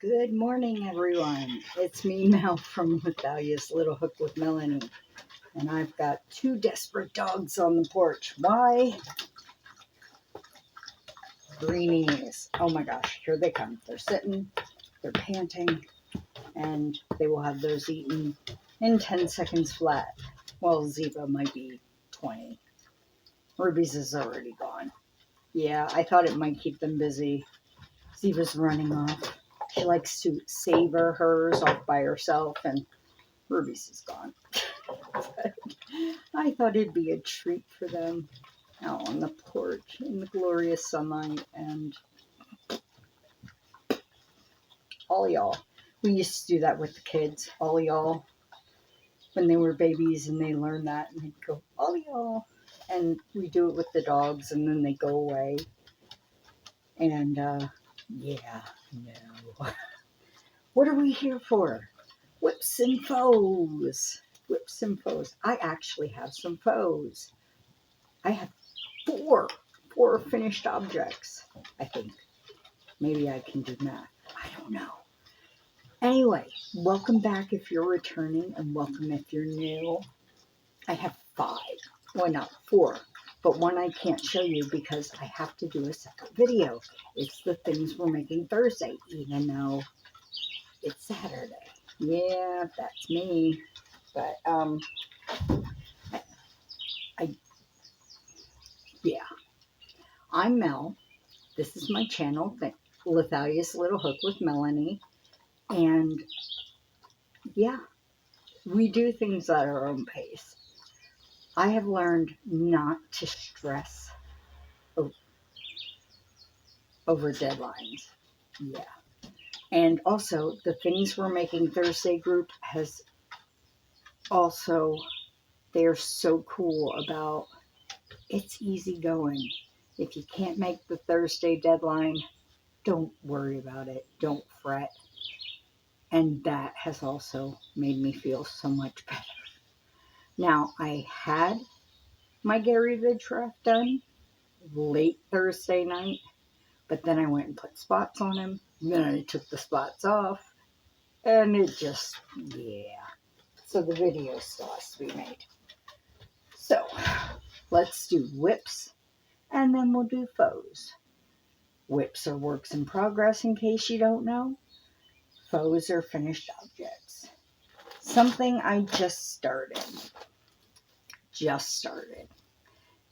Good morning, everyone. It's me, Mel, from LethaleyasLittleHook with Melanie. And I've got two desperate dogs on the porch. Why? Greenies. Oh my gosh, here they come. They're sitting, they're panting, and they will have those eaten in 10 seconds flat. Well, Ziva might be 20. Ruby's is already gone. Yeah, I thought it might keep them busy. Ziva's running off. She likes to savor hers off by herself, and Ruby's is gone. I thought it'd be a treat for them out on the porch in the glorious sunlight. And all y'all, we used to do that with the kids, all y'all, when they were babies, and they learned that, and they'd go, all y'all. And we do it with the dogs, and then they go away. And yeah, no. What are we here for? Whips and foes. Whips and foes. I actually have some foes. I have four finished objects, I think. Maybe I can do math. I don't know. Anyway, welcome back if you're returning, and welcome if you're new. I have 5. Well, not 4. But one I can't show you because I have to do a separate video. It's the things we're making Thursday, even though it's Saturday. Yeah, that's me. But, yeah. I'm Mel. This is my channel, LethaleyasLittleHook with Melanie. And, yeah, we do things at our own pace. I have learned not to stress over deadlines. Yeah. And also, the Things We're Making Thursday group has also, they're so cool about it's easy going. If you can't make the Thursday deadline, don't worry about it. Don't fret. And that has also made me feel so much better. Now, I had my Gary Vid draft done late Thursday night, but then I went and put spots on him. Then I took the spots off, and it just, yeah. So the video still has to be made. So let's do whips, and then we'll do foes. Whips are works in progress, in case you don't know. Foes are finished objects. Something I just started.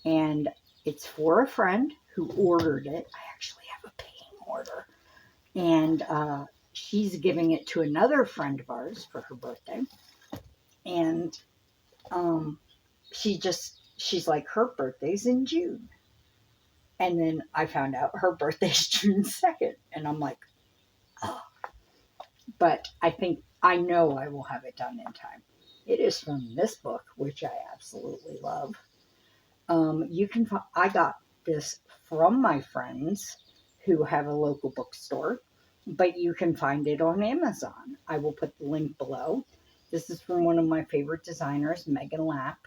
And it's for a friend who ordered it. I actually have a paying order. And she's giving it to another friend of ours for her birthday. And she's like, her birthday's in June. And then I found out her birthday's June 2nd. And I'm like, oh. But I know I will have it done in time. It is from this book, which I absolutely love. I got this from my friends who have a local bookstore, but you can find it on Amazon. I will put the link below. This is from one of my favorite designers, Megan Lapp.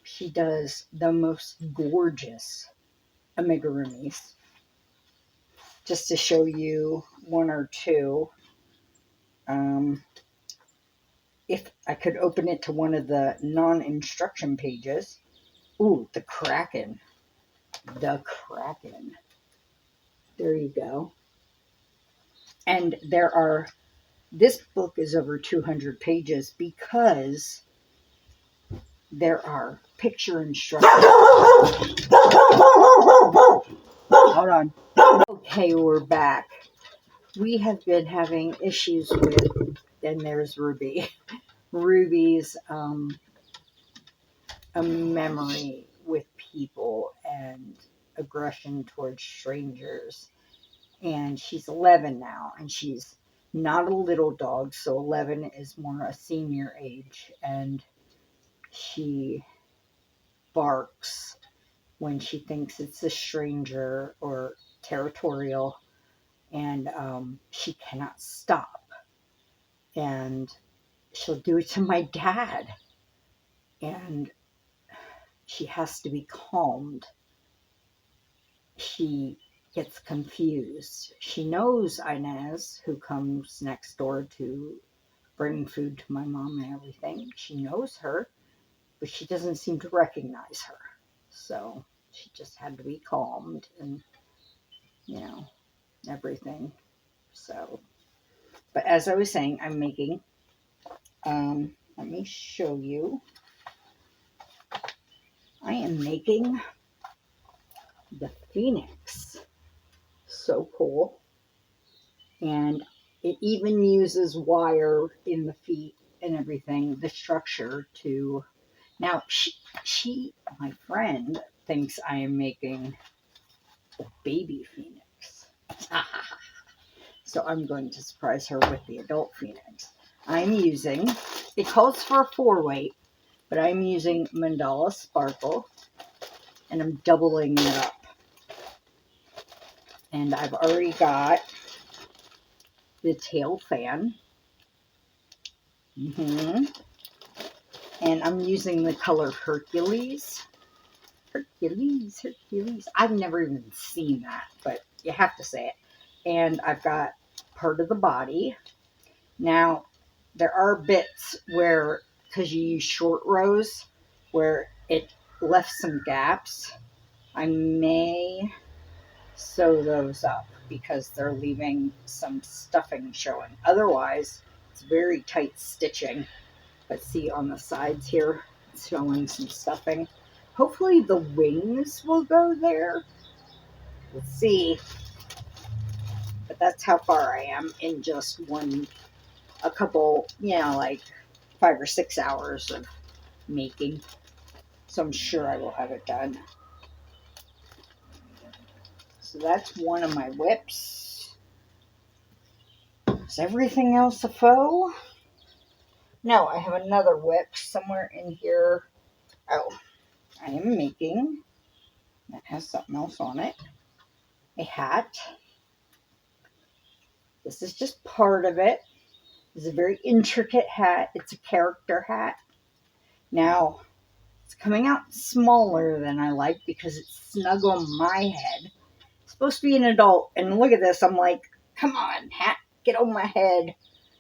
She does the most gorgeous amigurumis. Just to show you one or two. If I could open it to one of the non-instruction pages. Ooh, the Kraken. The Kraken. There you go. And this book is over 200 pages because there are picture instructions. Hold on. Okay, we're back. We have been having issues with, and there's Ruby. Ruby's a memory with people and aggression towards strangers. And she's 11 now, and she's not a little dog, so 11 is more a senior age, and she barks when she thinks it's a stranger or territorial, and she cannot stop. And she'll do it to my dad, and she has to be calmed. She gets confused. She knows Inez, who comes next door to bring food to my mom and everything. She knows her, but she doesn't seem to recognize her. So she just had to be calmed and, everything. So, but as I was saying, I'm making, let me show you. I am making the Phoenix. So cool. And it even uses wire in the feet and everything, the structure to... Now, my friend, thinks I am making the baby Phoenix. So I'm going to surprise her with the adult Phoenix. I'm using, it calls for a 4-weight, but I'm using Mandala Sparkle, and I'm doubling it up. And I've already got the tail fan. And I'm using the color Hercules. Hercules. I've never even seen that, but you have to say it. And I've got part of the body. Now, there are bits where, because you use short rows, where it left some gaps. I may sew those up because they're leaving some stuffing showing. Otherwise, it's very tight stitching. But see on the sides here, it's showing some stuffing. Hopefully the wings will go there. Let's see. But that's how far I am in just a couple, like 5 or 6 hours of making. So I'm sure I will have it done. So that's one of my whips. Is everything else a faux? No, I have another whip somewhere in here. Oh, I am making, that has something else on it, a hat. This is just part of it. It's a very intricate hat. It's a character hat. Now, it's coming out smaller than I like because it's snug on my head. It's supposed to be an adult. And look at this. I'm like, come on, hat, get on my head.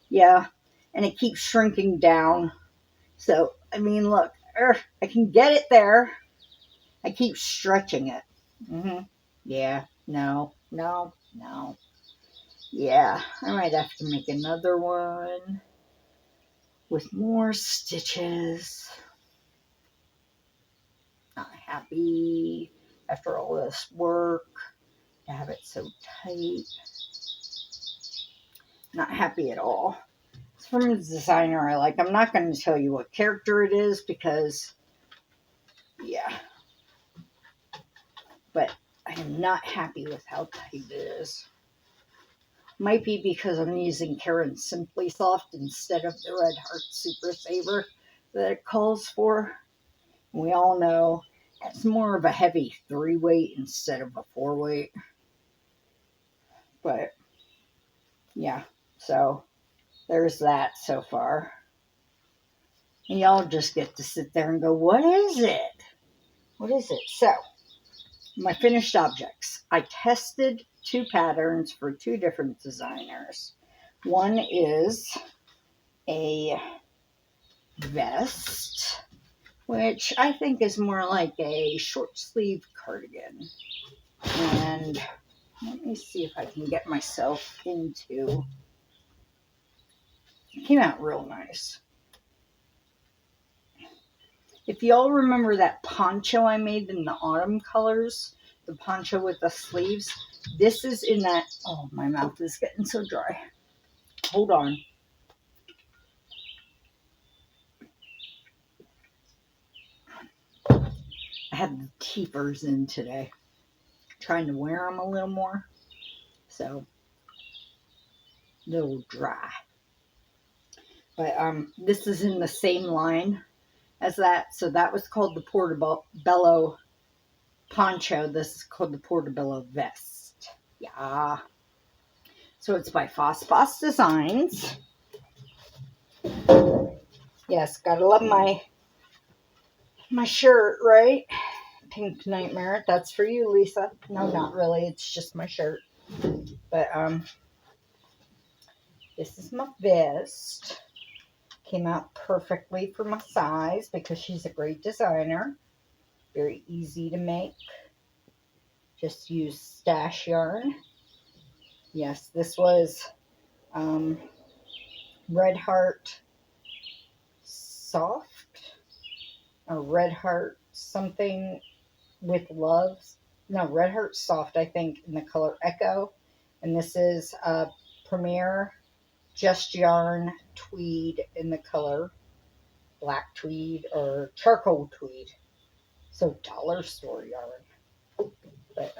Yeah. And it keeps shrinking down. So, I mean, look, I can get it there. I keep stretching it. Yeah. No. Yeah, I might have to make another one with more stitches. Not happy after all this work to have it so tight. Not happy at all. It's from a designer I like. I'm not going to tell you what character it is because, yeah. But I am not happy with how tight it is. Might be because I'm using Karen Simply Soft instead of the Red Heart Super Saver that it calls for. We all know it's more of a heavy 3-weight instead of a 4-weight. But, yeah, so there's that so far. And y'all just get to sit there and go, what is it? What is it? So, my finished objects. I tested 2 patterns for 2 different designers. One is a vest, which I think is more like a short sleeve cardigan. And let me see if I can get myself into... It came out real nice. If y'all remember that poncho I made in the autumn colors, the poncho with the sleeves, this is in that... Oh, my mouth is getting so dry. Hold on. I had the keepers in today. Trying to wear them a little more. So, a little dry. But this is in the same line as that. So that was called the Portobello poncho. This is called the Portobello vest. Yeah. So it's by Foss Designs. Yes, gotta love my shirt, right? Pink Nightmare. That's for you, Lisa. No, not really. It's just my shirt. But this is my vest. Came out perfectly for my size because she's a great designer. Very easy to make. Just use stash yarn. Yes, this was Red Heart Soft, or Red Heart something with love. No, Red Heart Soft, I think, in the color Echo. And this is Premier Just Yarn Tweed in the color Black Tweed or Charcoal Tweed. So dollar store yarn. But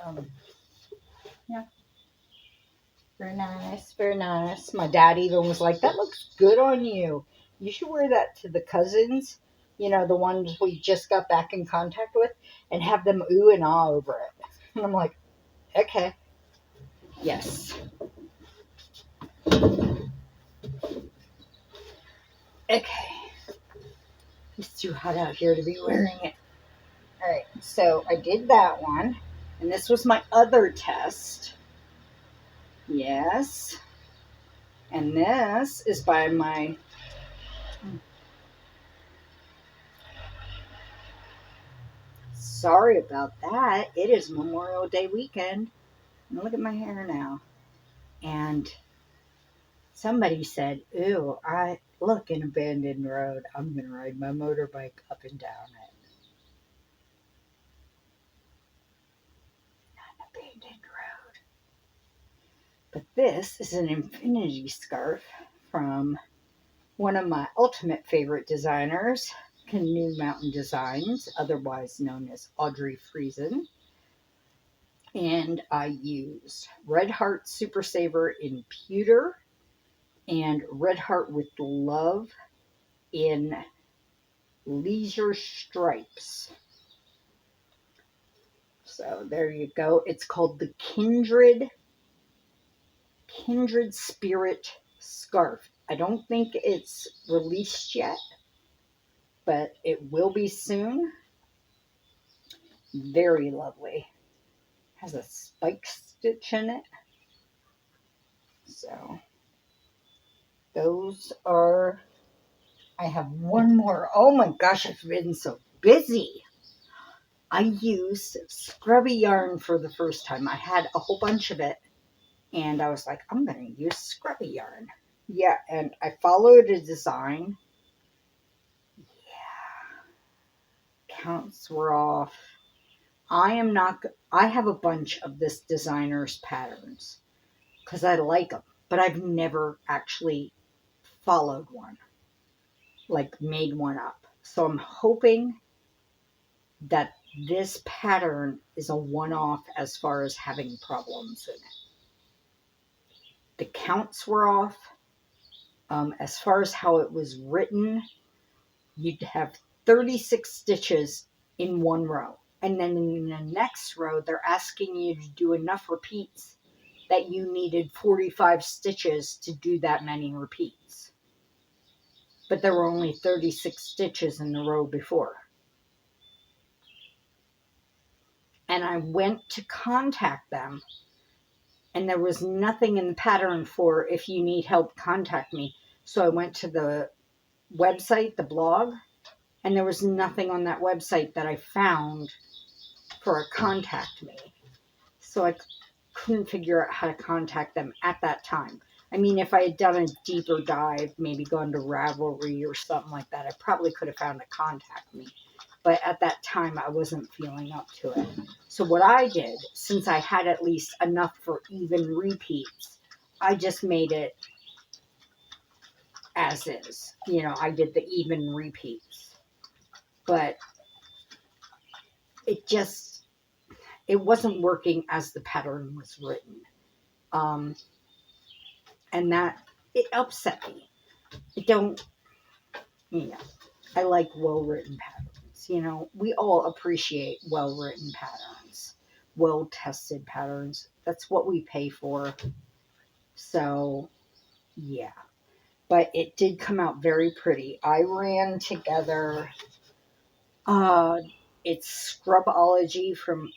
yeah, very nice, very nice. My dad even was like, "That looks good on you. You should wear that to the cousins, you know, the ones we just got back in contact with, and have them ooh and ah over it." And I'm like, "Okay, yes, okay." It's too hot out here to be wearing it. All right, so I did that one, and this was my other test. Yes, and this is by my. Sorry about that. It is Memorial Day weekend. And look at my hair now. And somebody said, "Ooh, I look an abandoned road. I'm going to ride my motorbike up and down it." An abandoned road. But this is an infinity scarf from one of my ultimate favorite designers, Canoe Mountain Designs, otherwise known as Audrey Friesen. And I used Red Heart Super Saver in pewter and Red Heart with Love in Leisure Stripes. So there you go. It's called the Kindred Spirit Scarf. I don't think it's released yet, but it will be soon. Very lovely. Has a spike stitch in it. So those are, I have one more. Oh my gosh, I've been so busy. I used scrubby yarn for the first time. I had a whole bunch of it, and I was like, I'm going to use scrubby yarn. Yeah, and I followed a design. Yeah, counts were off. I have a bunch of this designer's patterns because I like them, but I've never actually followed one, like made one up. So I'm hoping that this pattern is a one-off as far as having problems in it. The counts were off. As far as how it was written, you'd have 36 stitches in one row. And then in the next row, they're asking you to do enough repeats that you needed 45 stitches to do that many repeats. But there were only 36 stitches in the row before. And I went to contact them, and there was nothing in the pattern for if you need help, contact me. So I went to the website, the blog, and there was nothing on that website that I found for a contact me. So I couldn't figure out how to contact them at that time. I mean, if I had done a deeper dive, maybe gone to Ravelry or something like that, I probably could have found a contact me. But at that time, I wasn't feeling up to it. So what I did, since I had at least enough for even repeats, I just made it as is. You know, I did the even repeats. But it wasn't working as the pattern was written. And that, it upset me. I like well-written patterns. You know, we all appreciate well-written patterns, well-tested patterns. That's what we pay for. So, yeah. But it did come out very pretty. I ran together It's Scrubology from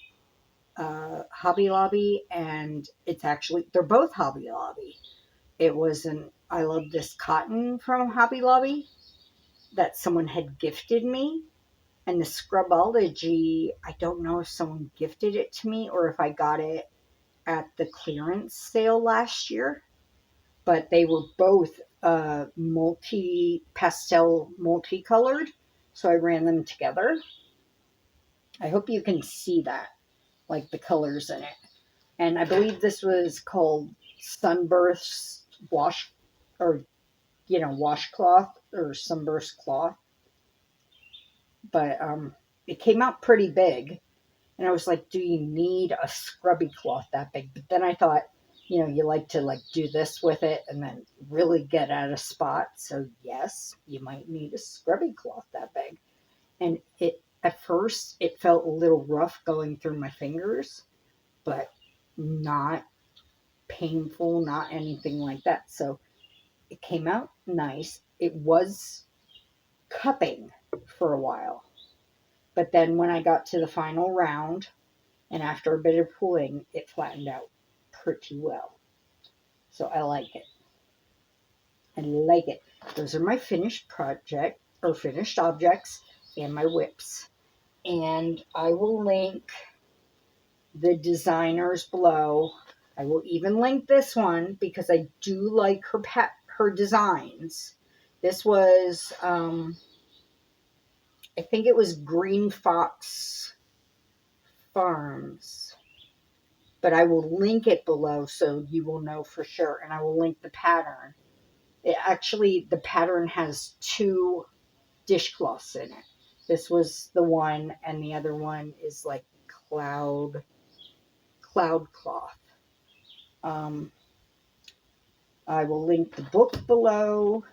Hobby Lobby, and it's actually, they're both Hobby Lobby. It was I love this cotton from Hobby Lobby that someone had gifted me. And the Scrubology, I don't know if someone gifted it to me or if I got it at the clearance sale last year. But they were both multicolored. So I ran them together. I hope you can see that, like the colors in it. And I believe this was called Sunburst Wash, or, washcloth or Sunburst cloth. But it came out pretty big. And I was like, do you need a scrubby cloth that big? But then I thought, you like to do this with it and then really get at a spot. So yes, you might need a scrubby cloth that big. And at first it felt a little rough going through my fingers, but not painful, not anything like that. So it came out nice. It was cupping for a while. But then when I got to the final round, and after a bit of pulling, it flattened out pretty well. So I like it. I like it. Those are my finished objects and my whips. And I will link the designers below. I will even link this one because I do like her designs. This was, I think it was Green Fox Farms. But I will link it below so you will know for sure. And I will link the pattern. The pattern has 2 dishcloths in it. This was the one, and the other one is like cloud cloth. I will link the book below.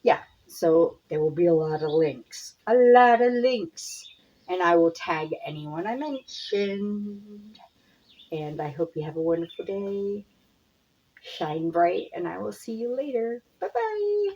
Yeah, so there will be a lot of links. A lot of links. And I will tag anyone I mentioned. And I hope you have a wonderful day. Shine bright, and I will see you later. Bye-bye.